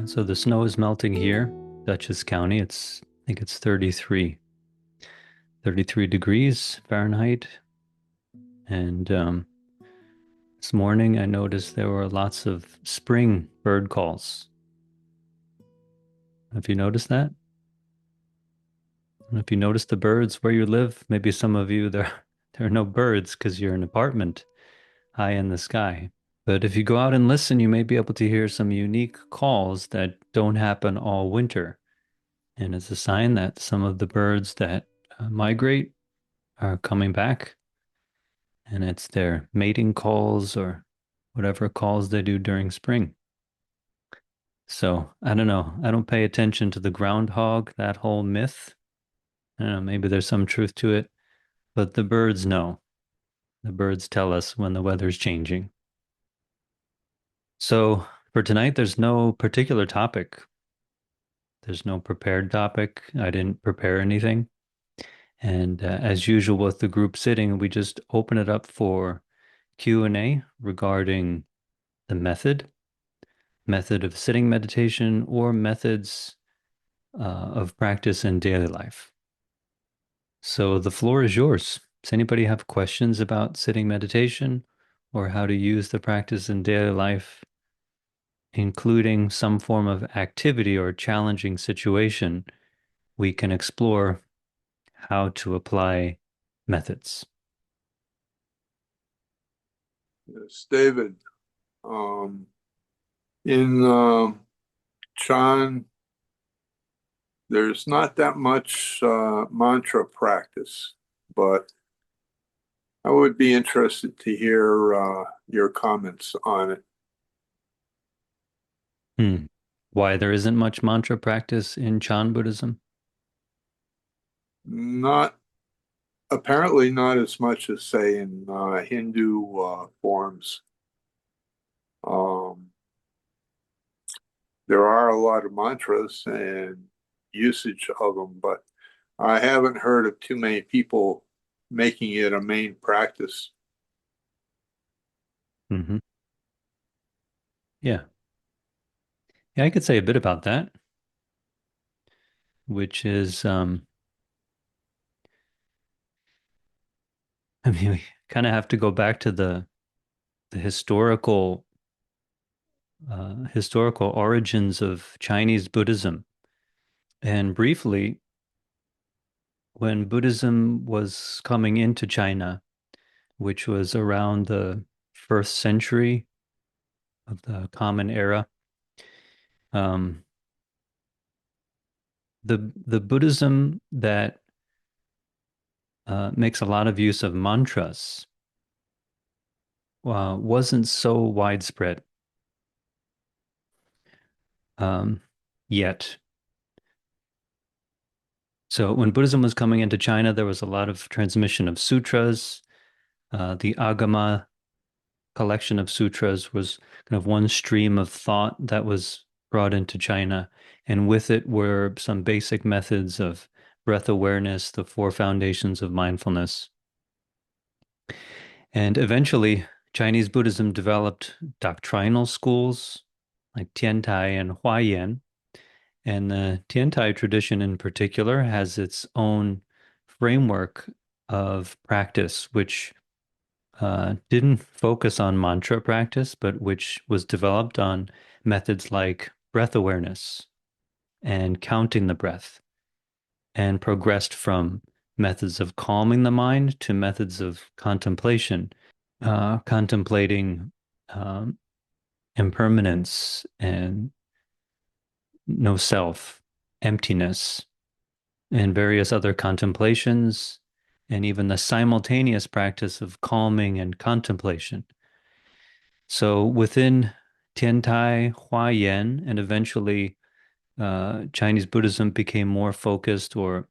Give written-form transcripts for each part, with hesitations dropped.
So the snow is melting here, Dutchess County. I think it's 33 degrees Fahrenheit. And this morning I noticed there were lots of spring bird calls. Have you noticed that? And if you notice the birds where you live, maybe some of you there are no birds because you're in an apartment high in the sky. But if you go out and listen, you may be able to hear some unique calls that don't happen all winter. And it's a sign that some of the birds that migrate are coming back, and it's their mating calls or whatever calls they do during spring. So I don't know. I don't pay attention to the groundhog, that whole myth. I don't know, maybe there's some truth to it, but the birds know. The birds tell us when the weather's changing. So for tonight, there's no particular topic. There's no prepared topic. I didn't prepare anything. And as usual with the group sitting, we just open it up for Q&A regarding the method of sitting meditation, or methods of practice in daily life. So the floor is yours. Does anybody have questions about sitting meditation or how to use the practice in daily life, including some form of activity or challenging situation? We can explore how to apply methods. Yes, David. In Chahn, there's not that much mantra practice, but I would be interested to hear your comments on it. Why there isn't much mantra practice in Chan Buddhism? Not apparently not as much as say in Hindu forms. Um, there are a lot of mantras and usage of them, but I haven't heard of too many people making it a main practice. Mm-hmm. Yeah. Yeah, I could say a bit about that, which is, I mean, we kind of have to go back to the historical origins of Chinese Buddhism. And briefly, when Buddhism was coming into China, which was around the first century of the Common Era, um, the Buddhism that makes a lot of use of mantras wasn't so widespread yet. So when Buddhism was coming into China, there was a lot of transmission of sutras. The Agama collection of sutras was kind of one stream of thought that was brought into China. And with it were some basic methods of breath awareness, the four foundations of mindfulness. And eventually, Chinese Buddhism developed doctrinal schools like Tiantai and Huayan. And the Tiantai tradition in particular has its own framework of practice, which didn't focus on mantra practice, but which was developed on methods like breath awareness and counting the breath, and progressed from methods of calming the mind to methods of contemplation, contemplating um, impermanence and no self, emptiness, and various other contemplations, and even the simultaneous practice of calming and contemplation. So within Tiantai, Huayan, and eventually Chinese Buddhism became more focused, or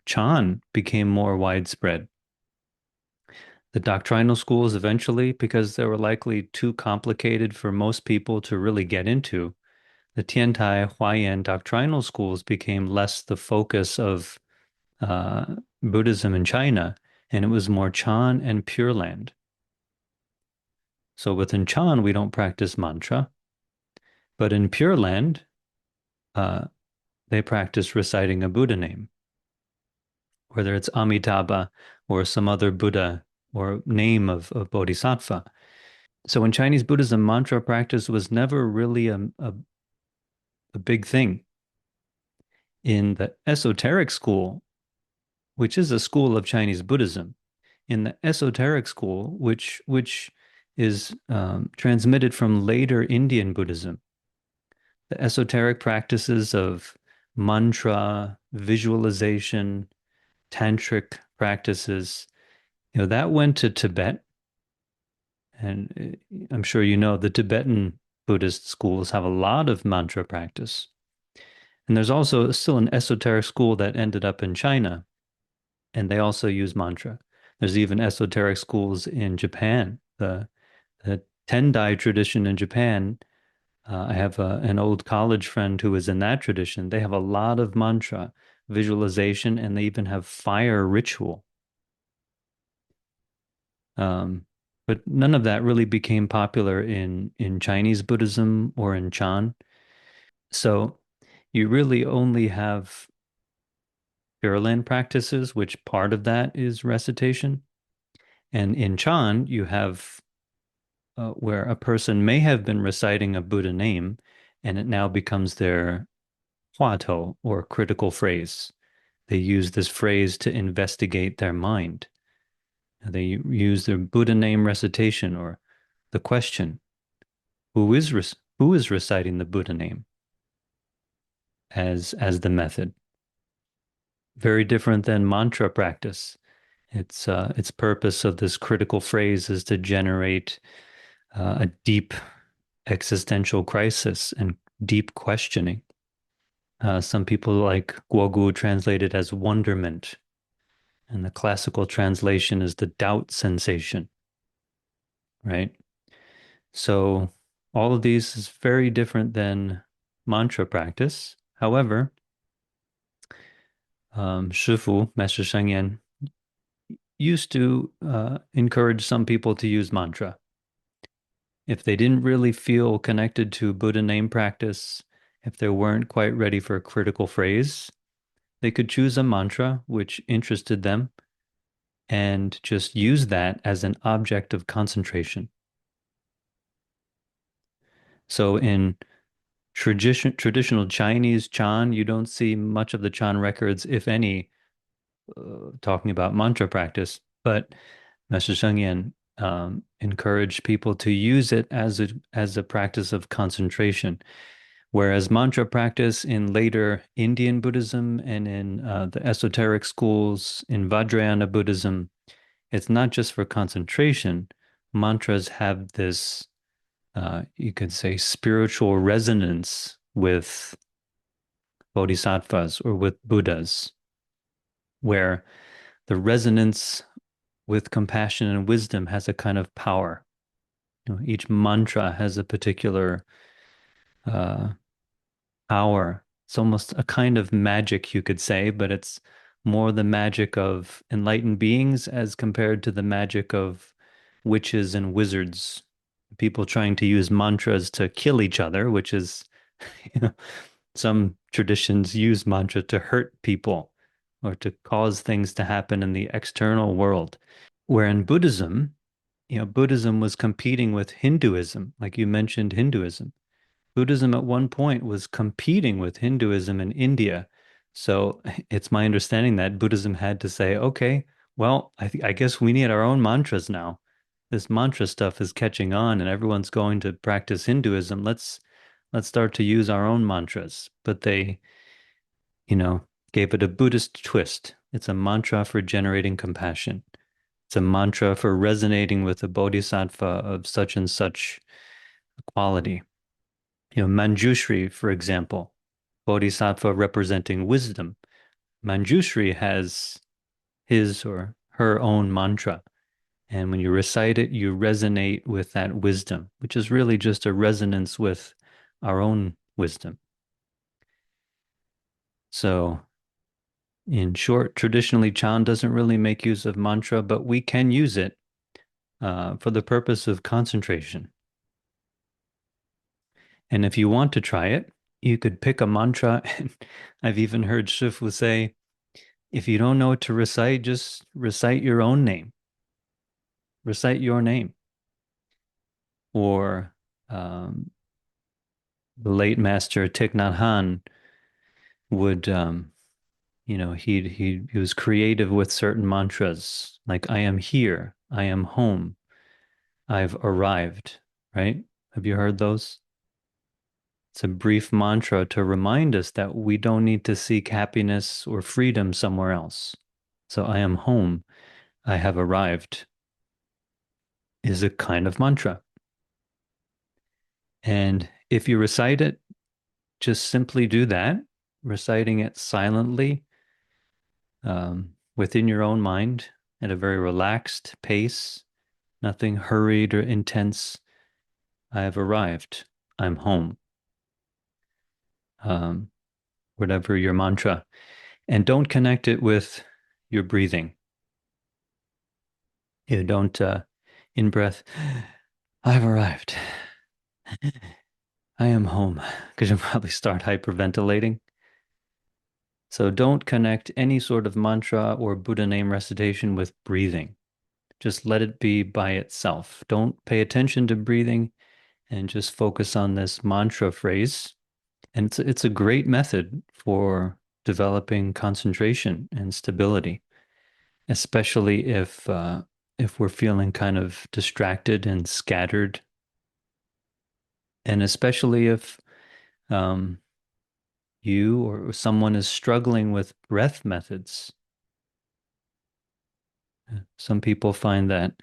Chan became more widespread. The doctrinal schools eventually, because they were likely too complicated for most people to really get into, the Tiantai Huayan doctrinal schools became less the focus of Buddhism in China, and it was more Chan and Pure Land. So within Chan, we don't practice mantra. But in Pure Land, uh, they practice reciting a Buddha name, whether it's Amitabha or some other Buddha or name of Bodhisattva. So in Chinese Buddhism, mantra practice was never really a big thing. In the esoteric school, which is a school of Chinese Buddhism, in the esoteric school, which is transmitted from later Indian Buddhism, the esoteric practices of mantra, visualization, tantric practices, that went to Tibet. And I'm sure you know the Tibetan Buddhist schools have a lot of mantra practice. And there's also still an esoteric school that ended up in China, and they also use mantra. There's even esoteric schools in Japan. The Tendai tradition in Japan, I have an old college friend who was in that tradition. They have a lot of mantra, visualization, and they even have fire ritual. Um, but none of that really became popular in Chinese Buddhism or in Chan. So you really only have Pure Land practices, which part of that is recitation. And in Chan, you have where a person may have been reciting a Buddha name, and it now becomes their huatou or critical phrase. They use this phrase to investigate their mind. They use their Buddha name recitation or the question, who is reciting the Buddha name as the method. Very different than mantra practice. Its purpose of this critical phrase is to generate a deep existential crisis and deep questioning. Some people like Guogu translate it as wonderment, and the classical translation is the doubt sensation, right? So all of these is very different than mantra practice. However, Shifu, Master Shengyan, used to encourage some people to use mantra. If they didn't really feel connected to Buddha name practice, if they weren't quite ready for a critical phrase, they could choose a mantra which interested them and just use that as an object of concentration. So in traditional Chinese Chan, you don't see much of the Chan records, if any, talking about mantra practice, but Master Shengyan encouraged people to use it as a practice of concentration. Whereas mantra practice in later Indian Buddhism and in the esoteric schools in Vajrayana Buddhism, it's not just for concentration. Mantras have this, you could say, spiritual resonance with bodhisattvas or with Buddhas, where the resonance with compassion and wisdom has a kind of power. Each mantra has a particular uh, power. It's almost a kind of magic, you could say, but it's more the magic of enlightened beings as compared to the magic of witches and wizards. People trying to use mantras to kill each other, which is, you know, some traditions use mantra to hurt people or to cause things to happen in the external world. Where in Buddhism, Buddhism was competing with Hinduism, like you mentioned Hinduism. Buddhism at one point was competing with Hinduism in India. So it's my understanding that Buddhism had to say, okay, well, I guess we need our own mantras now. This mantra stuff is catching on and everyone's going to practice Hinduism. Let's start to use our own mantras. But they, gave it a Buddhist twist. It's a mantra for generating compassion. It's a mantra for resonating with a bodhisattva of such and such quality. Manjushri, for example, bodhisattva representing wisdom. Manjushri has his or her own mantra. And when you recite it, you resonate with that wisdom, which is really just a resonance with our own wisdom. So, in short, traditionally, Chan doesn't really make use of mantra, but we can use it for the purpose of concentration. And if you want to try it, you could pick a mantra. And I've even heard Shifu say, if you don't know what to recite, just recite your own name, recite your name. Or um, the late master Thich Nhat Hanh would, he was creative with certain mantras like I am here, I am home, I've arrived, right? Have you heard those? It's a brief mantra to remind us that we don't need to seek happiness or freedom somewhere else. So I am home, I have arrived is a kind of mantra. And if you recite it, just simply do that, reciting it silently within your own mind at a very relaxed pace, nothing hurried or intense. I have arrived. I'm home. Um, Whatever your mantra. And don't connect it with your breathing. You don't, in breath, I've arrived. I am home. Because you'll probably start hyperventilating. So don't connect any sort of mantra or Buddha name recitation with breathing. Just let it be by itself. Don't pay attention to breathing and just focus on this mantra phrase. And it's a great method for developing concentration and stability, especially if we're feeling kind of distracted and scattered, and especially if um, you or someone is struggling with breath methods. Some people find that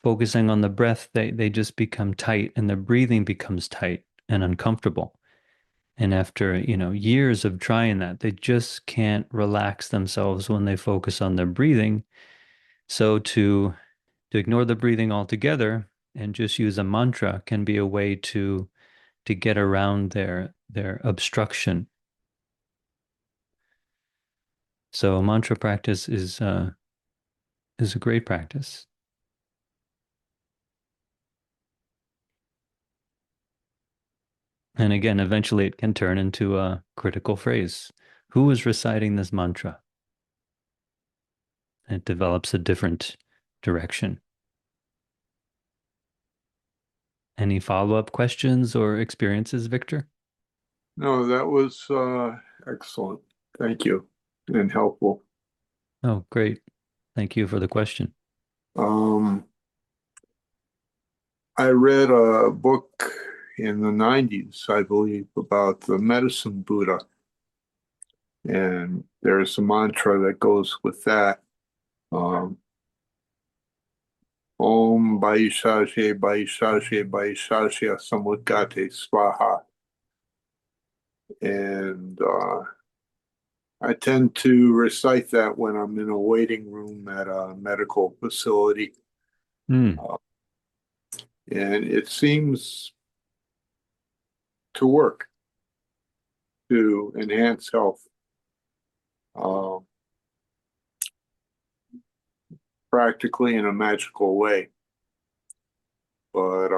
focusing on the breath, they just become tight and their breathing becomes tight and uncomfortable. And after, years of trying that, they just can't relax themselves when they focus on their breathing. So to ignore the breathing altogether and just use a mantra can be a way to get around their obstruction. So mantra practice is a great practice. And again, eventually it can turn into a critical phrase. Who is reciting this mantra? It develops a different direction. Any follow-up questions or experiences, Victor? No, that was excellent. Thank you and helpful. Oh, great. Thank you for the question. Um, I read a book in the 90s, I believe, about the medicine Buddha. And there's a mantra that goes with that. Um, Om Vaishashe Vaishashe Vaishashe Samudgate Swaha. And I tend to recite that when I'm in a waiting room at a medical facility. Mm, Uh, and it seems to work to enhance health uh, practically in a magical way. But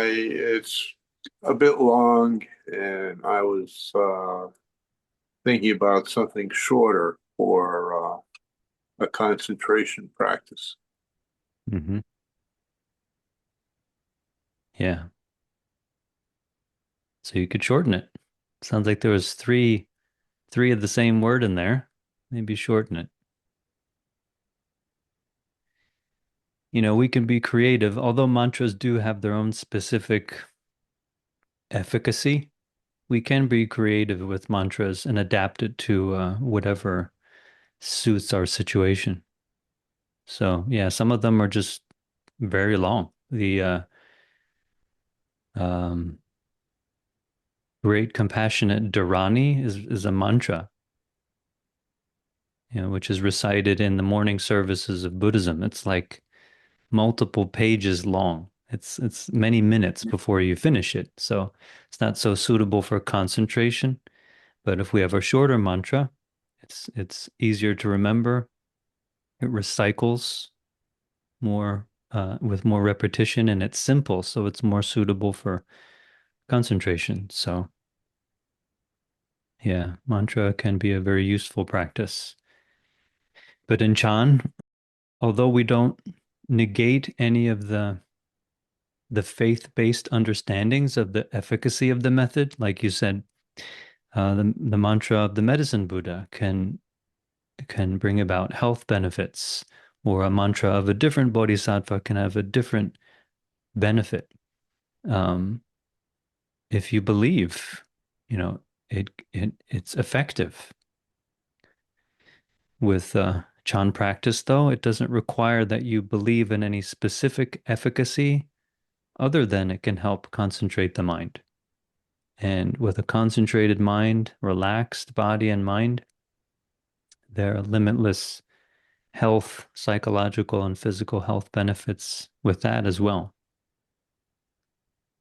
it's a bit long, and I was thinking about something shorter for a concentration practice. hmm. Yeah. So you could shorten it. Sounds like there was three of the same word in there. Maybe shorten it. We can be creative, although mantras do have their own specific efficacy. We can be creative with mantras and adapt it to whatever suits our situation. So, yeah, some of them are just very long. The um, great compassionate Dharani is a mantra, which is recited in the morning services of Buddhism. It's like multiple pages long. It's many minutes before you finish it. So it's not so suitable for concentration. But if we have a shorter mantra, it's easier to remember. It recycles more with more repetition, and it's simple, so it's more suitable for concentration. So, yeah, mantra can be a very useful practice. But in Chan, although we don't negate any of the faith-based understandings of the efficacy of the method, like you said, the mantra of the medicine Buddha can bring about health benefits, or a mantra of a different bodhisattva can have a different benefit. Um, if you believe, you know, it's effective. With Chan practice, though, it doesn't require that you believe in any specific efficacy other than it can help concentrate the mind. And with a concentrated mind, relaxed body and mind, there are limitless health, psychological and physical health benefits with that as well.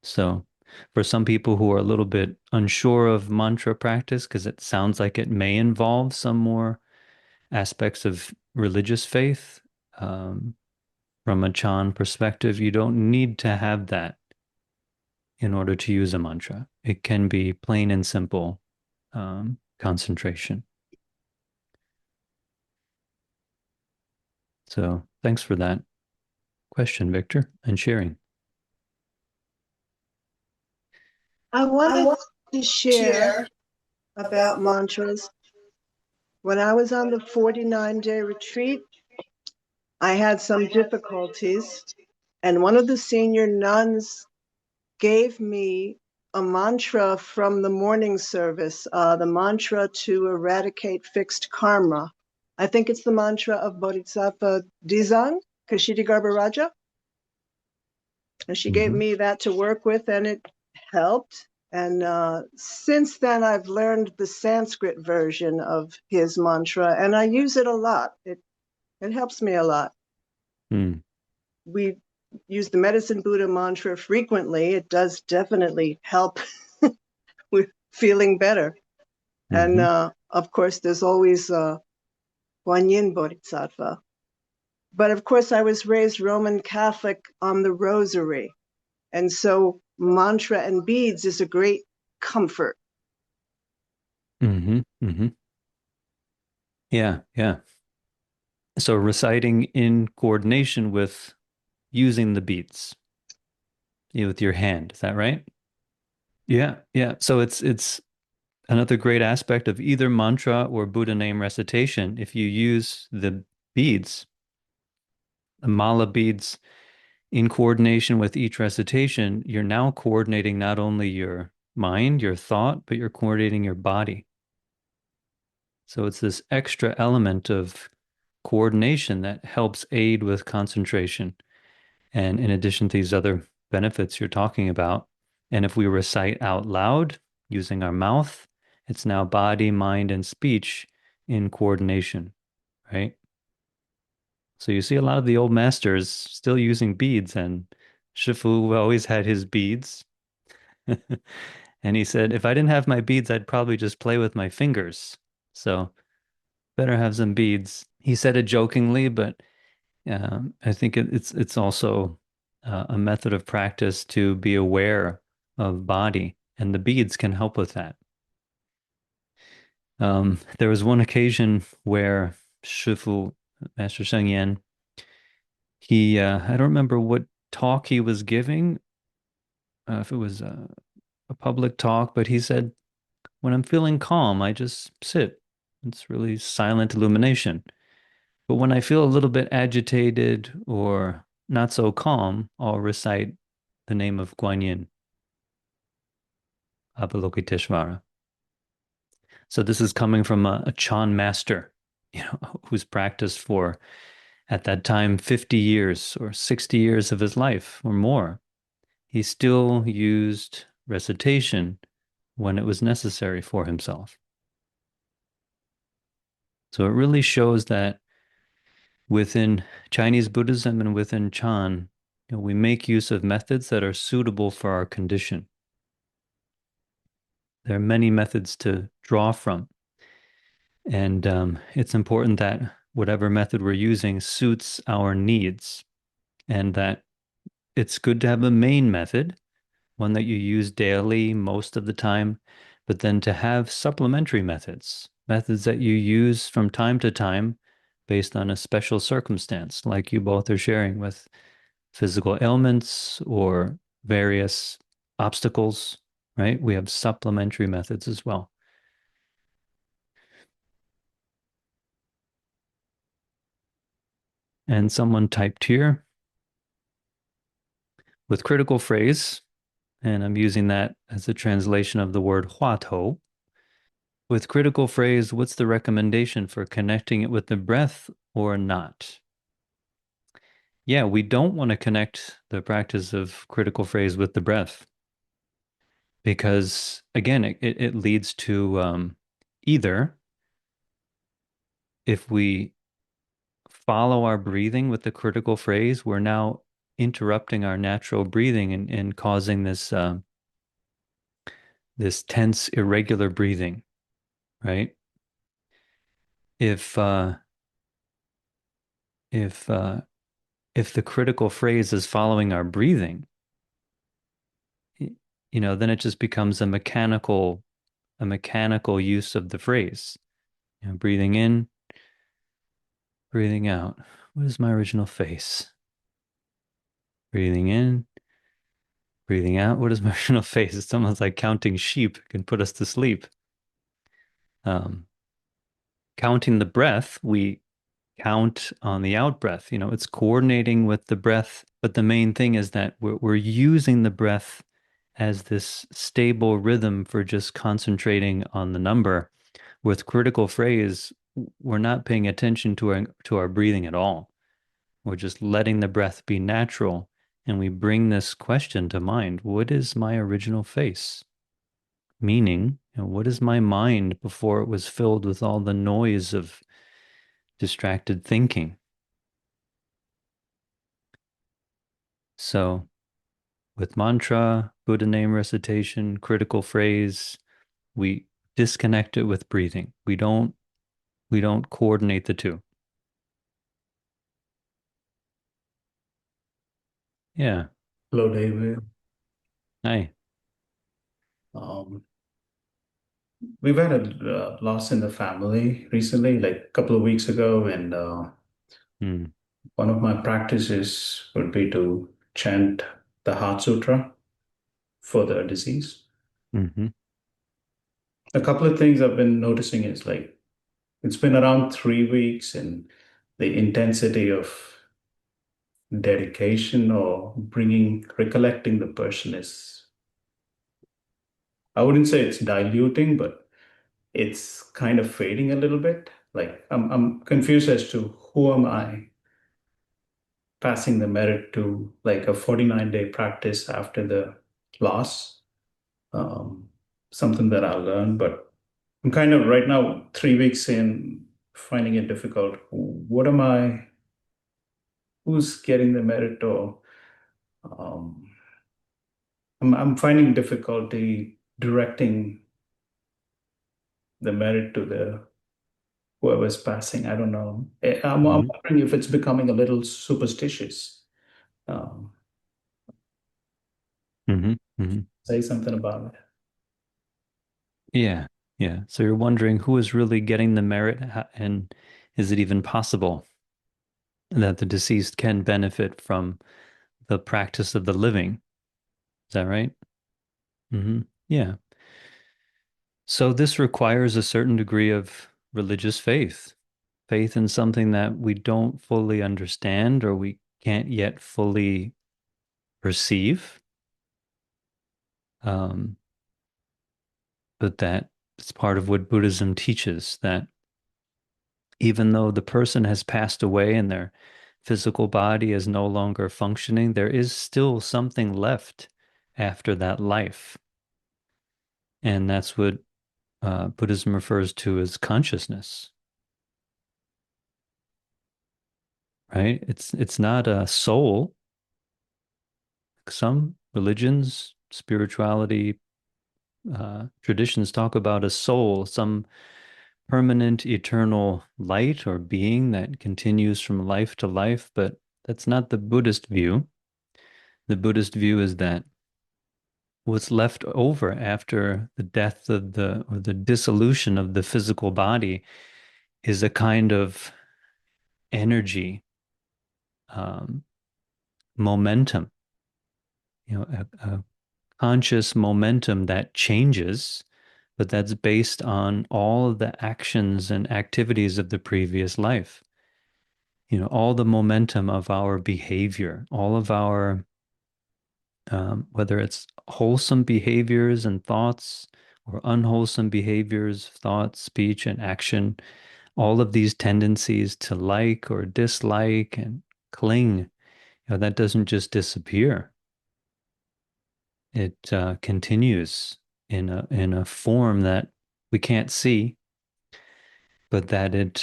So, for some people who are a little bit unsure of mantra practice, because it sounds like it may involve some more aspects of religious faith, um, from a Chan perspective, you don't need to have that in order to use a mantra. It can be plain and simple concentration. So thanks for that question, Victor, and sharing. I wanted to share about mantras. When I was on the 49-day retreat, I had some difficulties, and one of the senior nuns gave me a mantra from the morning service, the mantra to eradicate fixed karma. I think it's the mantra of Bodhisattva Dizang, Kashidi Raja. And she gave me that to work with, and it helped. And since then, I've learned the Sanskrit version of his mantra, and I use it a lot. It helps me a lot. Mm. We use the Medicine Buddha mantra frequently. It does definitely help with feeling better. Mm-hmm. And of course, there's always Guan Yin Bodhisattva. But of course, I was raised Roman Catholic on the rosary. And so mantra and beads is a great comfort. Mm-hmm. Mm-hmm. Yeah, yeah. So reciting in coordination with using the beats, with your hand. Is that right? Yeah, yeah. So it's another great aspect of either mantra or Buddha name recitation. If you use the beads, the mala beads, in coordination with each recitation, you're now coordinating not only your mind, your thought, but you're coordinating your body. So it's this extra element of coordination that helps aid with concentration. And in addition to these other benefits you're talking about, and if we recite out loud using our mouth, it's now body, mind, and speech in coordination, right? So you see a lot of the old masters still using beads, and Shifu always had his beads. And he said, if I didn't have my beads, I'd probably just play with my fingers. So better have some beads. He said it jokingly, but I think it's also a method of practice to be aware of body, and the beads can help with that. There was one occasion where Shifu, Master Sheng Yen, I don't remember what talk he was giving, if it was a public talk, but he said, when I'm feeling calm, I just sit. It's really silent illumination. But when I feel a little bit agitated or not so calm, I'll recite the name of Guan Yin, Avalokiteshvara. So this is coming from a Chan master, who's practiced for, at that time, 50 years or 60 years of his life or more. He still used recitation when it was necessary for himself. So it really shows that within Chinese Buddhism and within Chan, we make use of methods that are suitable for our condition. There are many methods to draw from, and it's important that whatever method we're using suits our needs, and that it's good to have a main method, one that you use daily most of the time, but then to have supplementary methods, methods that you use from time to time based on a special circumstance, like you both are sharing with physical ailments or various obstacles, right? We have supplementary methods as well. And someone typed here with critical phrase, and I'm using that as a translation of the word huatou. With critical phrase, what's the recommendation for connecting it with the breath or not? Yeah, we don't want to connect the practice of critical phrase with the breath because, again, it leads to either if we follow our breathing with the critical phrase, we're now interrupting our natural breathing and causing this tense, irregular breathing, right? If uh, if uh, if the critical phrase is following our breathing, then it just becomes a mechanical use of the phrase. Breathing in, breathing out. What is my original face? Breathing in, breathing out. What is my original face? It's almost like counting sheep can put us to sleep. Um, Counting the breath, we count on the out breath. It's coordinating with the breath, but the main thing is that we're using the breath as this stable rhythm for just concentrating on the number. With critical phrase, we're not paying attention to our breathing at all. We're just letting the breath be natural, and we bring this question to mind: what is my original face? Meaning, what is my mind before it was filled with all the noise of distracted thinking? So, with mantra, Buddha name recitation, critical phrase, we disconnect it with breathing. We don't coordinate the two. Yeah. Hello, David. Hi. Um, we've had a loss in the family recently, like a couple of weeks ago, and Mm. one of my practices would be to chant the Heart Sutra for the disease. Mm-hmm. A couple of things I've been noticing is like it's been around 3 weeks, and the intensity of dedication or recollecting the person is, I wouldn't say it's diluting, but it's kind of fading a little bit. Like I'm confused as to who am I passing the merit to, like a 49-day practice after the loss, um, something that I learned. But I'm kind of right now, 3 weeks in, finding it difficult. What am I? Who's getting the merit? Or um, I'm finding difficulty directing the merit to the whoever's passing. I don't know. I'm Mm-hmm. wondering if it's becoming a little superstitious. Um, Mm-hmm. Mm-hmm. say something about it. Yeah. Yeah. So you're wondering who is really getting the merit, and is it even possible that the deceased can benefit from the practice of the living? Is that right? Mm-hmm. Yeah. So this requires a certain degree of religious faith, faith in something that we don't fully understand or we can't yet fully perceive, um, but that it's part of what Buddhism teaches, that even though the person has passed away and their physical body is no longer functioning, there is still something left after that life. And that's what Buddhism refers to as consciousness, right? It's not a soul. Some religions, spirituality, traditions talk about a soul, some permanent, eternal light or being that continues from life to life, but that's not the Buddhist view. The Buddhist view is that what's left over after the death of the or the dissolution of the physical body is a kind of energy, um, momentum, a conscious momentum that changes, but that's based on all of the actions and activities of the previous life. All the momentum of our behavior, all of our, whether it's wholesome behaviors and thoughts or unwholesome behaviors, thoughts, speech, and action, all of these tendencies to like or dislike and cling, that doesn't just disappear. It continues in a form that we can't see, but that it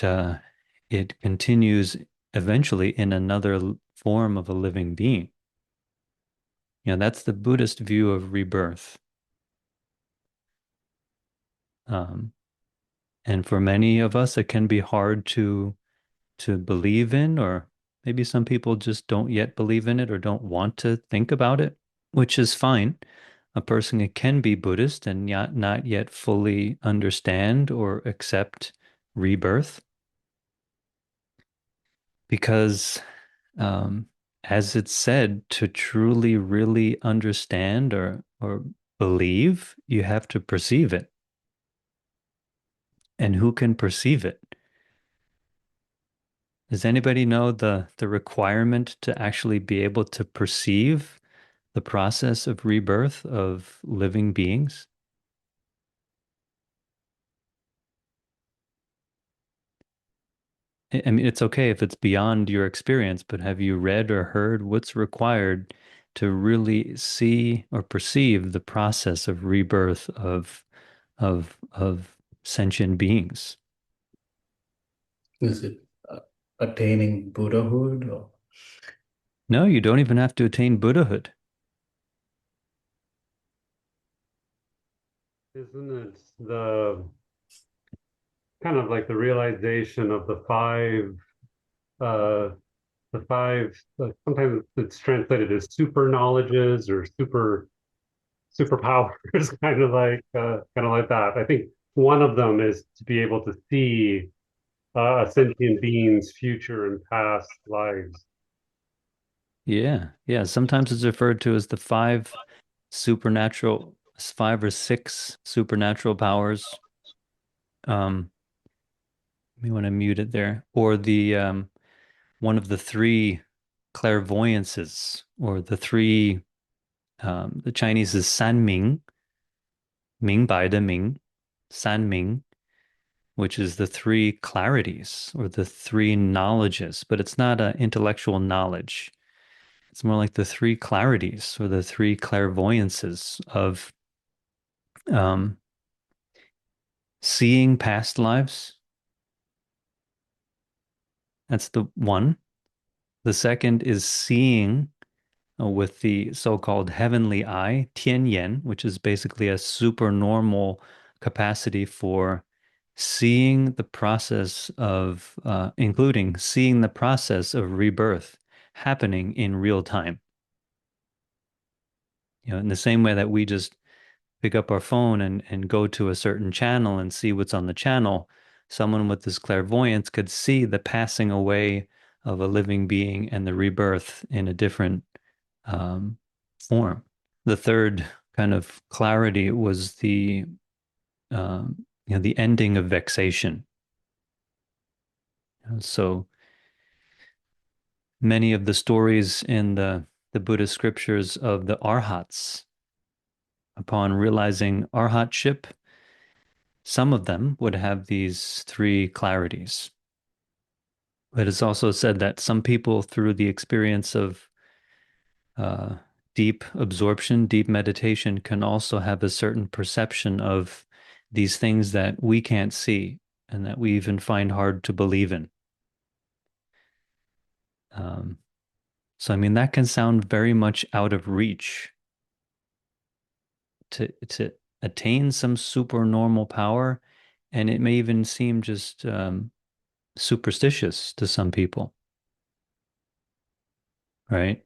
continues eventually in another form of a living being. That's the Buddhist view of rebirth. Um, and for many of us, it can be hard to believe in, or maybe some people just don't yet believe in it or don't want to think about it, which is fine. A person can be Buddhist and not yet fully understand or accept rebirth because, um, as it's said, to truly, really understand or believe, you have to perceive it. And who can perceive it? Does anybody know the requirement to actually be able to perceive the process of rebirth of living beings? I mean, it's okay if it's beyond your experience, but have you read or heard what's required to really see or perceive the process of rebirth of sentient beings? Is it attaining Buddhahood or? No, you don't even have to attain Buddhahood. Isn't it the kind of like the realization of uh, the five, sometimes it's translated as super knowledges or superpowers, kind of like that. I think one of them is to be able to see a sentient being's future and past lives. Yeah, yeah. Sometimes it's referred to as the supernatural, 5 or 6 supernatural powers. Um, you want to mute it there, or the one of the three clairvoyances, or the three. The Chinese is Sanming, Ming Bai de Ming, Sanming, which is the three clarities or the three knowledges, but it's not an intellectual knowledge. It's more like the three clarities or the three clairvoyances of um, seeing past lives. That's the one. The second is seeing with the so-called heavenly eye, tian yan, which is basically a supernormal capacity for seeing the process of, including seeing the process of rebirth happening in real time. In the same way that we just pick up our phone and go to a certain channel and see what's on the channel, someone with this clairvoyance could see the passing away of a living being and the rebirth in a different um, form. The third kind of clarity was the ending of vexation. So many of the stories in the Buddhist scriptures of the arhats, upon realizing arhatship, some of them would have these three clarities. But it's also said that some people, through the experience of uh, deep absorption, deep meditation, can also have a certain perception of these things that we can't see and that we even find hard to believe in. Um, so, I mean, that can sound very much out of reach to attain some supernormal power, and it may even seem just superstitious to some people, right?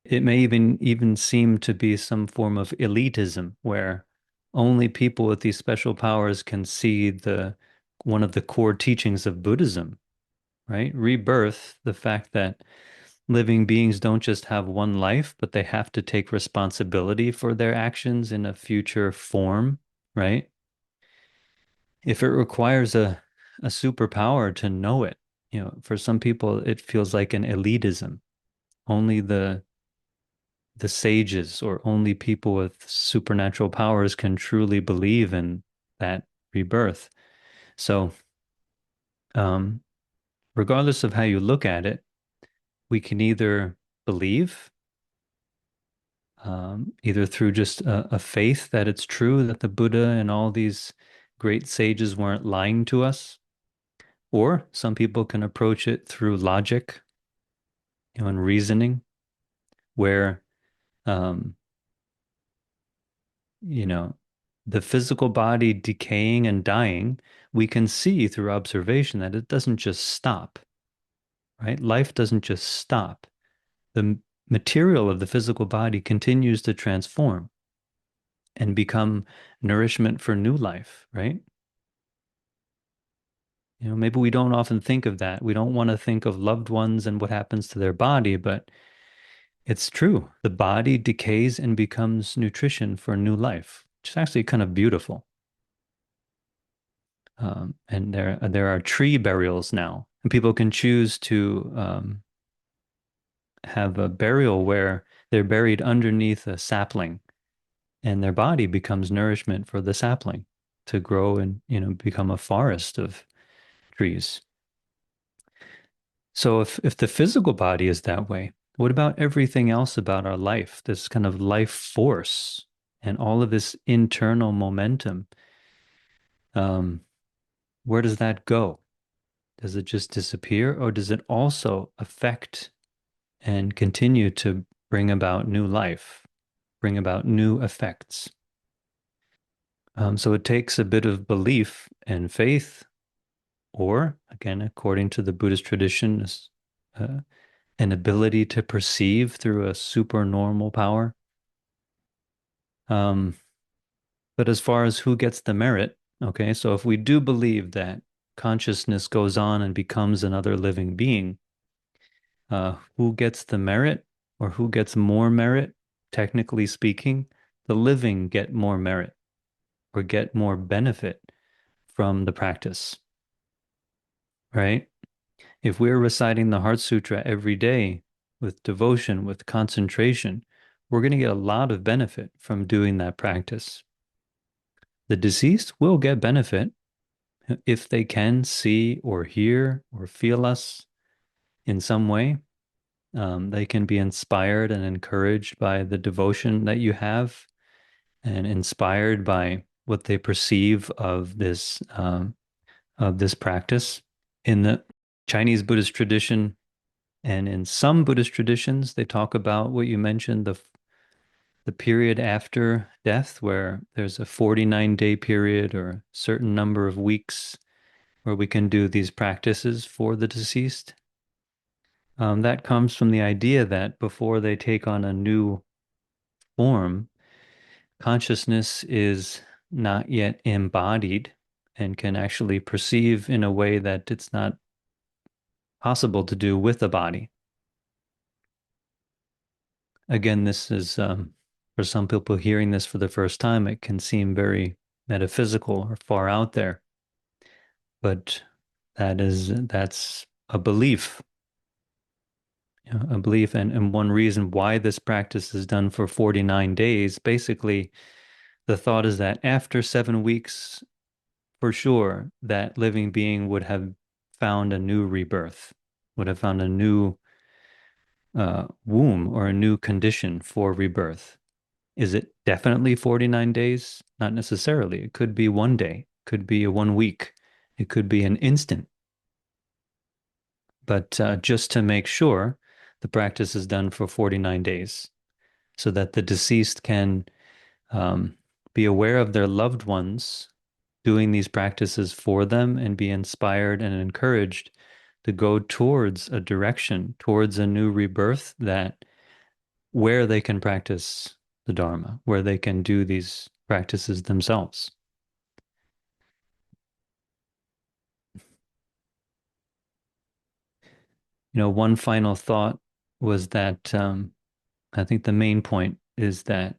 it may even seem to be some form of elitism where only people with these special powers can see the one of the core teachings of Buddhism, right? Rebirth, the fact that living beings don't just have one life, but they have to take responsibility for their actions in a future form, right? If it requires a superpower to know it, for some people it feels like an elitism. Only the sages or only people with supernatural powers can truly believe in that rebirth. So, um, regardless of how you look at it, we can either believe, either through just a faith that it's true that the Buddha and all these great sages weren't lying to us, or some people can approach it through logic, and reasoning, where um, you know, the physical body decaying and dying, we can see through observation that it doesn't just stop, right? Life doesn't just stop. The material of the physical body continues to transform and become nourishment for new life, right? Maybe we don't often think of that. We don't want to think of loved ones and what happens to their body, but it's true. The body decays and becomes nutrition for new life, which is actually kind of beautiful. And there are tree burials now, and people can choose to have a burial where they're buried underneath a sapling, and their body becomes nourishment for the sapling to grow and become a forest of trees. So if the physical body is that way, what about everything else about our life? This kind of life force and all of this internal momentum. Um, where does that go? Does it just disappear, or does it also affect and continue to bring about new life, bring about new effects? So it takes a bit of belief and faith, or again, according to the Buddhist tradition, uh, an ability to perceive through a supernormal power. Um, but as far as who gets the merit, okay, so if we do believe that consciousness goes on and becomes another living being, who gets the merit or who gets more merit, technically speaking, the living get more merit or get more benefit from the practice, right? If we're reciting the Heart Sutra every day with devotion, with concentration, we're going to get a lot of benefit from doing that practice. The deceased will get benefit if they can see or hear or feel us in some way. They can be inspired and encouraged by the devotion that you have and inspired by what they perceive of this practice. In the Chinese Buddhist tradition and in some Buddhist traditions, they talk about what you mentioned, the period after death, where there's a 49-day period or a certain number of weeks where we can do these practices for the deceased. That comes from the idea that before they take on a new form, consciousness is not yet embodied and can actually perceive in a way that it's not possible to do with the body. Again, this is for some people hearing this for the first time, it can seem very metaphysical or far out there, but that's a belief, a belief, and one reason why this practice is done for 49 days. Basically, the thought is that after 7 weeks, for sure, that living being would have found a new rebirth, would have found a new womb or a new condition for rebirth. Is it definitely 49 days? Not necessarily. It could be one day, could be a 1 week, it could be an instant. But just to make sure, the practice is done for 49 days so that the deceased can be aware of their loved ones doing these practices for them and be inspired and encouraged to go towards a direction, towards a new rebirth that where they can practice the Dharma, where they can do these practices themselves. One final thought was that I think the main point is that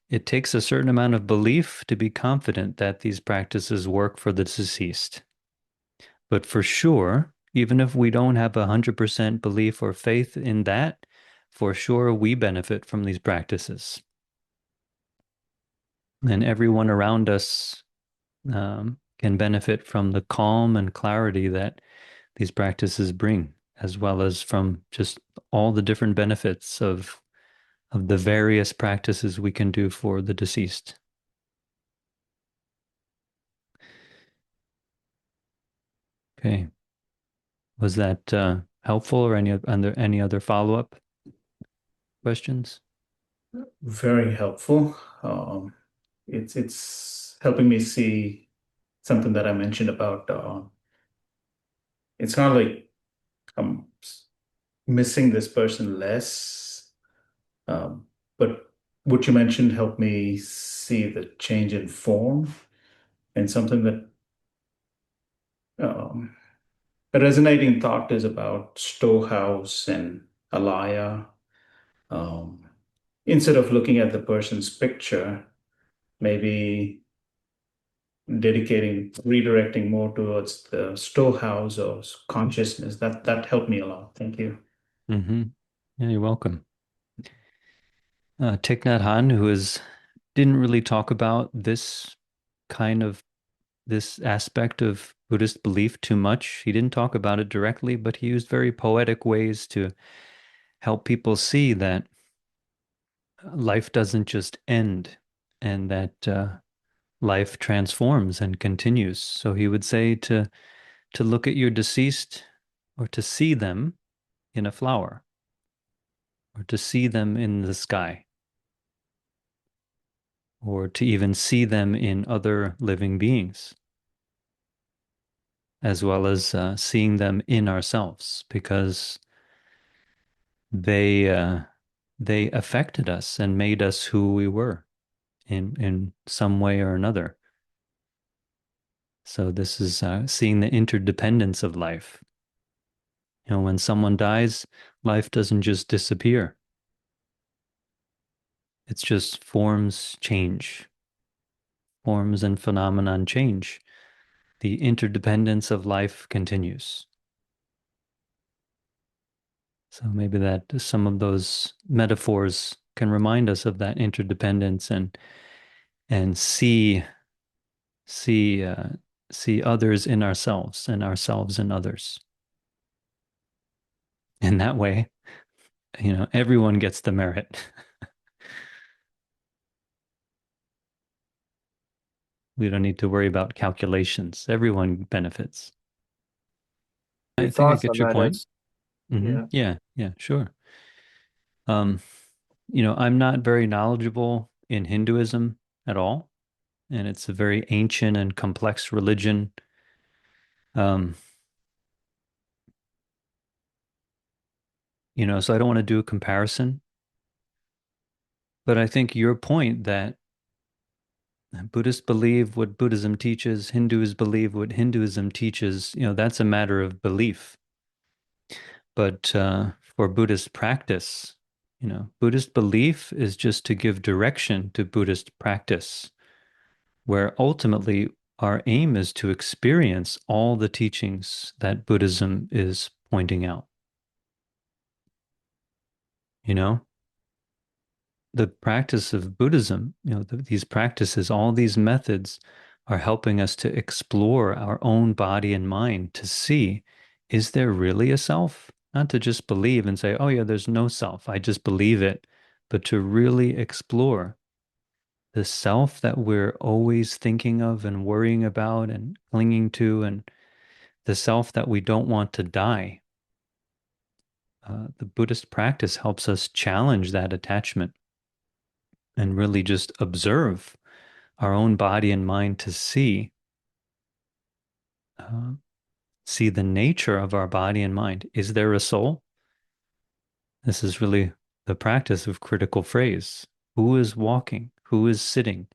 it takes a certain amount of belief to be confident that these practices work for the deceased. But for sure, even if we don't have 100% belief or faith in that, for sure we benefit from these practices. And everyone around us can benefit from the calm and clarity that these practices bring, as well as from just all the different benefits of the various practices we can do for the deceased. Okay. Was that helpful, or any other follow-up questions? Very helpful. It's helping me see something that I mentioned about it's not like I'm missing this person less, um, but what you mentioned helped me see the change in form, and something that um, a resonating thought is about storehouse and alaya. Um, Instead of looking at the person's picture, maybe redirecting more towards the storehouse or consciousness. That helped me a lot. Thank you. Mm-hmm. Yeah, you're welcome. Thich Nhat Hanh, didn't really talk about kind of this aspect of Buddhist belief too much. He didn't talk about it directly, but he used very poetic ways to help people see that life doesn't just end, and that life transforms and continues. So he would say to look at your deceased, or to see them in a flower, or to see them in the sky, or to even see them in other living beings, as well as seeing them in ourselves, because they uh, they affected us and made us who we were in some way or another. So this is seeing the interdependence of life. When someone dies, life doesn't just disappear. It's just forms change, forms and phenomenon change. The interdependence of life continues. So maybe that some of those metaphors can remind us of that interdependence, and see see others in ourselves and ourselves in others. In that way, everyone gets the merit. We don't need to worry about calculations. Everyone benefits. Your I think I thoughts get on your that point. is, Mm-hmm. yeah. Yeah, yeah, sure. Um, I'm not very knowledgeable in Hinduism at all, and it's a very ancient and complex religion. Um, so I don't want to do a comparison, but I think your point that Buddhists believe what Buddhism teaches, Hindus believe what Hinduism teaches, that's a matter of belief. But for Buddhist practice, Buddhist belief is just to give direction to Buddhist practice, where ultimately our aim is to experience all the teachings that Buddhism is pointing out. You know, the practice of Buddhism, these practices, all these methods are helping us to explore our own body and mind to see, is there really a self? Not to just believe and say, oh, yeah, there's no self. I just believe it, but to really explore the self that we're always thinking of and worrying about and clinging to, and the self that we don't want to die. The Buddhist practice helps us challenge that attachment and really just observe our own body and mind to uh, see the nature of our body and mind. Is there a soul? This is really the practice of critical phrase. Who is walking? Who is sitting?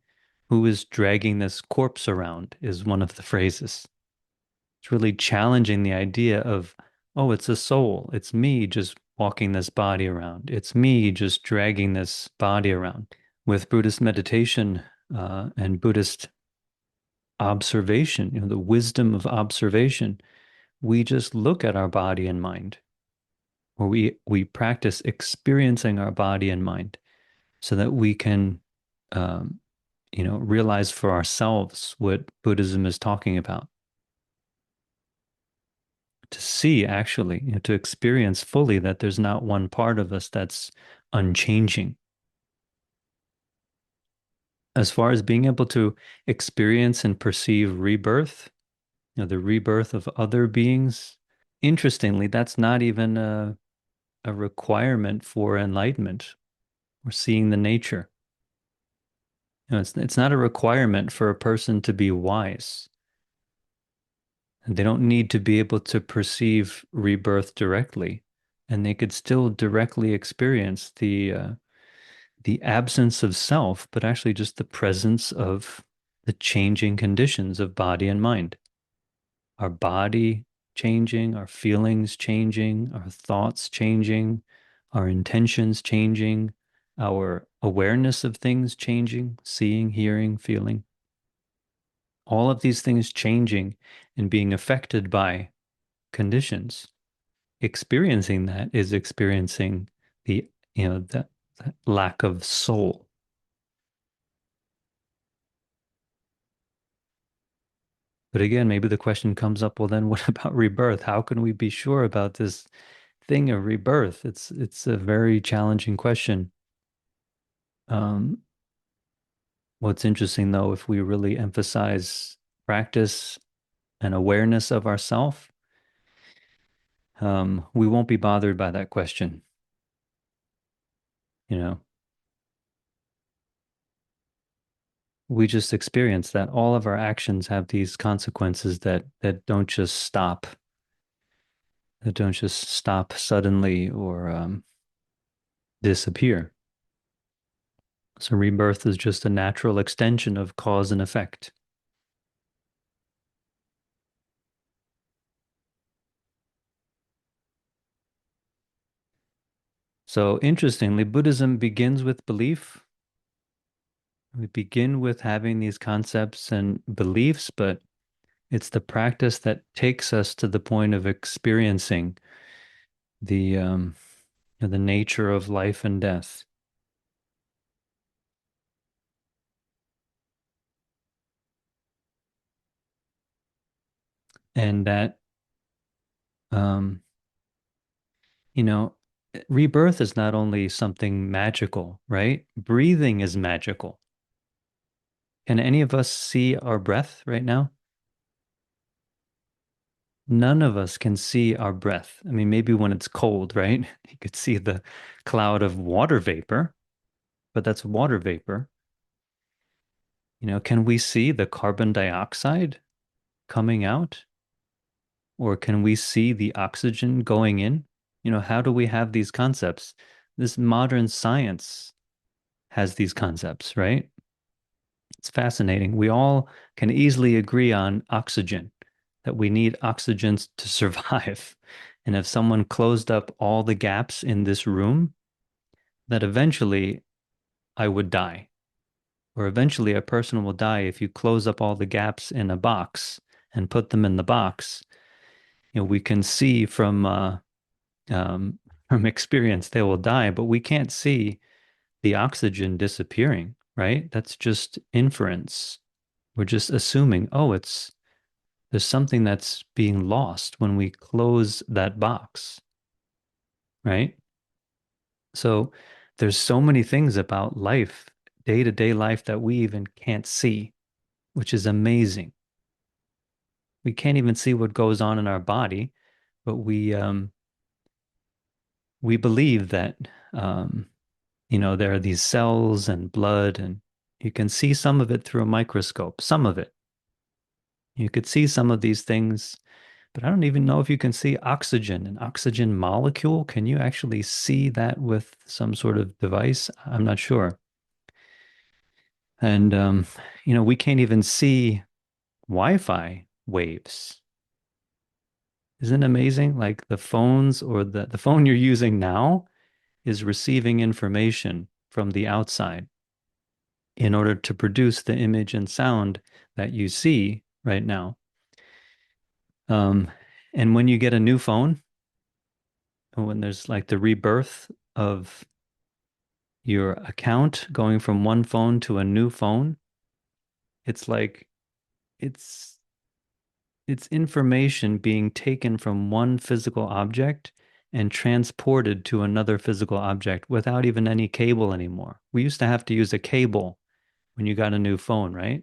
Who is dragging this corpse around is one of the phrases. It's really challenging the idea of, oh, it's a soul. It's me just walking this body around. It's me just dragging this body around. With Buddhist meditation and Buddhist observation, the wisdom of observation, we just look at our body and mind, or we practice experiencing our body and mind so that we can um, realize for ourselves what Buddhism is talking about. To see actually, to experience fully that there's not one part of us that's unchanging. As far as being able to experience and perceive rebirth, the rebirth of other beings, interestingly, that's not even a requirement for enlightenment or seeing the nature. It's not a requirement for a person to be wise. And they don't need to be able to perceive rebirth directly, and they could still directly experience the absence of self, but actually just the presence of the changing conditions of body and mind. Our body changing, our feelings changing, our thoughts changing, our intentions changing, our awareness of things changing, seeing, hearing, feeling. All of these things changing and being affected by conditions. Experiencing that is experiencing the, that lack of soul. But again, maybe the question comes up, well, then what about rebirth? How can we be sure about this thing of rebirth? It's a very challenging question. What's interesting though, if we really emphasize practice and awareness of ourself, we won't be bothered by that question. We just experience that all of our actions have these consequences that don't just stop, suddenly or disappear. So rebirth is just a natural extension of cause and effect. So interestingly, Buddhism begins with belief. We begin with having these concepts and beliefs, but it's the practice that takes us to the point of experiencing the nature of life and death. And that, um, you know, rebirth is not only something magical, right? Breathing is magical. Can any of us see our breath right now? None of us can see our breath. I mean, maybe when it's cold, right? You could see the cloud of water vapor, but that's water vapor. Can we see the carbon dioxide coming out? Or can we see the oxygen going in? How do we have these concepts? This modern science has these concepts, right? It's fascinating. We all can easily agree on oxygen, that we need oxygen to survive. And if someone closed up all the gaps in this room, that eventually I would die. Or eventually a person will die if you close up all the gaps in a box and put them in the box. We can see um, from experience they will die, but we can't see the oxygen disappearing, right? That's just inference. We're just assuming, oh, there's something that's being lost when we close that box, right? So there's so many things about life, day-to-day life that we even can't see, which is amazing. We can't even see what goes on in our body, but we believe that there are these cells and blood, and you can see some of it through a microscope, some of it. You could see some of these things, But I don't even know if you can see oxygen, an oxygen molecule. Can you actually see that with some sort of device? I'm not sure. And we can't even see Wi-Fi waves. Isn't it amazing? Like the phones or the phone you're using now is receiving information from the outside in order to produce the image and sound that you see right now. Um, and when you get a new phone, when there's like the rebirth of your account going from one phone to a new phone, it's like it's it's information being taken from one physical object and transported to another physical object without even any cable anymore. We used to have to use a cable when you got a new phone, right?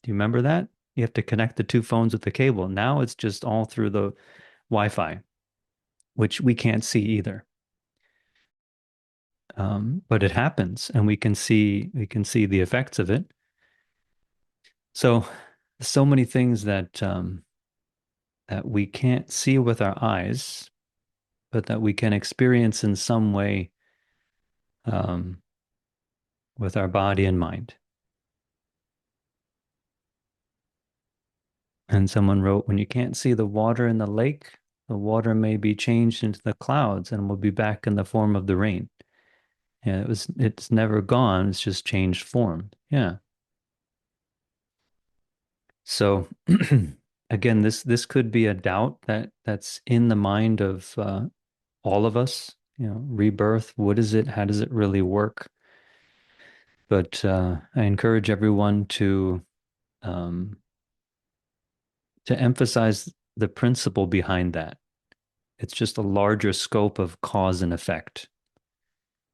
Do you remember that? You have to connect the two phones with the cable. Now it's just all through the Wi-Fi, which we can't see either. But it happens, and we can see the effects of it. So many things that we can't see with our eyes, but that we can experience in some way um, with our body and mind. And someone wrote, when you can't see the water in the lake, the water may be changed into the clouds and will be back in the form of the rain. Yeah, it's never gone, it's just changed form. Yeah. So again, this could be a doubt that's in the mind of all of us. Rebirth, what is it? How does it really work? But I encourage everyone um, to emphasize the principle behind that. It's just a larger scope of cause and effect.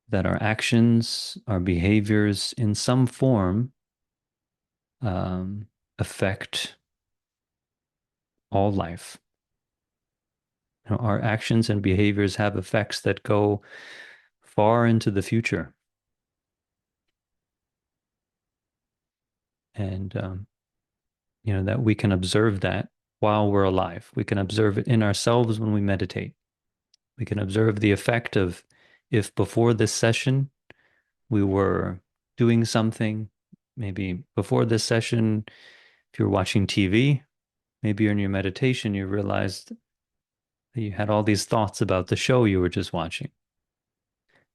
That our actions, our behaviors, in some form, um, affect all life. Our actions and behaviors have effects that go far into the future. And, that we can observe that while we're alive. We can observe it in ourselves when we meditate. We can observe the effect of if before this session we were doing something, maybe before this session, if you're watching TV, maybe in your meditation, you realized that you had all these thoughts about the show you were just watching.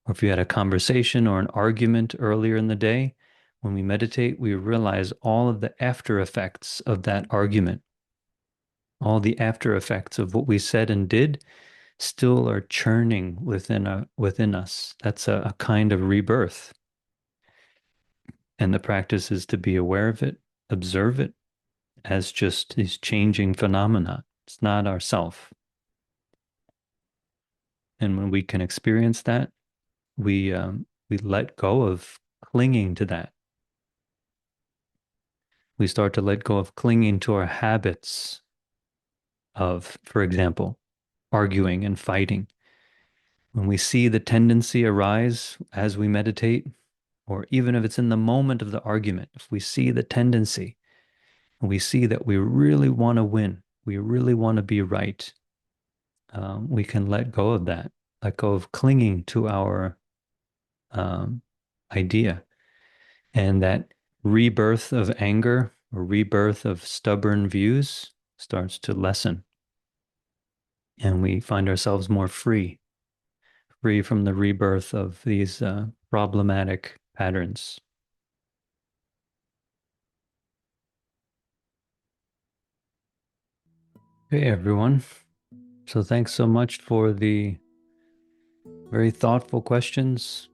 Or if you had a conversation or an argument earlier in the day, when we meditate, we realize all of the after effects of that argument, all the after effects of what we said and did still are churning within us. That's a kind of rebirth. And the practice is to be aware of it, observe it as just these changing phenomena. It's not ourself. And when we can experience that, we let go of clinging to that. We start to let go of clinging to our habits of, for example, arguing and fighting. When we see the tendency arise as we meditate, or even if it's in the moment of the argument, if we see the tendency, and we see that we really want to win, we really want to be right, we can let go of that, let go of clinging to our idea. And that rebirth of anger or rebirth of stubborn views starts to lessen. And we find ourselves more free from the rebirth of these problematic patterns. Okay, everyone. So thanks so much for the very thoughtful questions,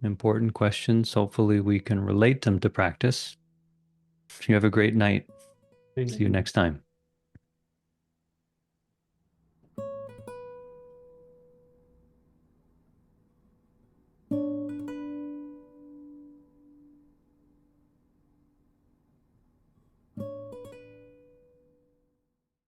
important questions. Hopefully we can relate them to practice. You have a great night. Thank See you you. next time.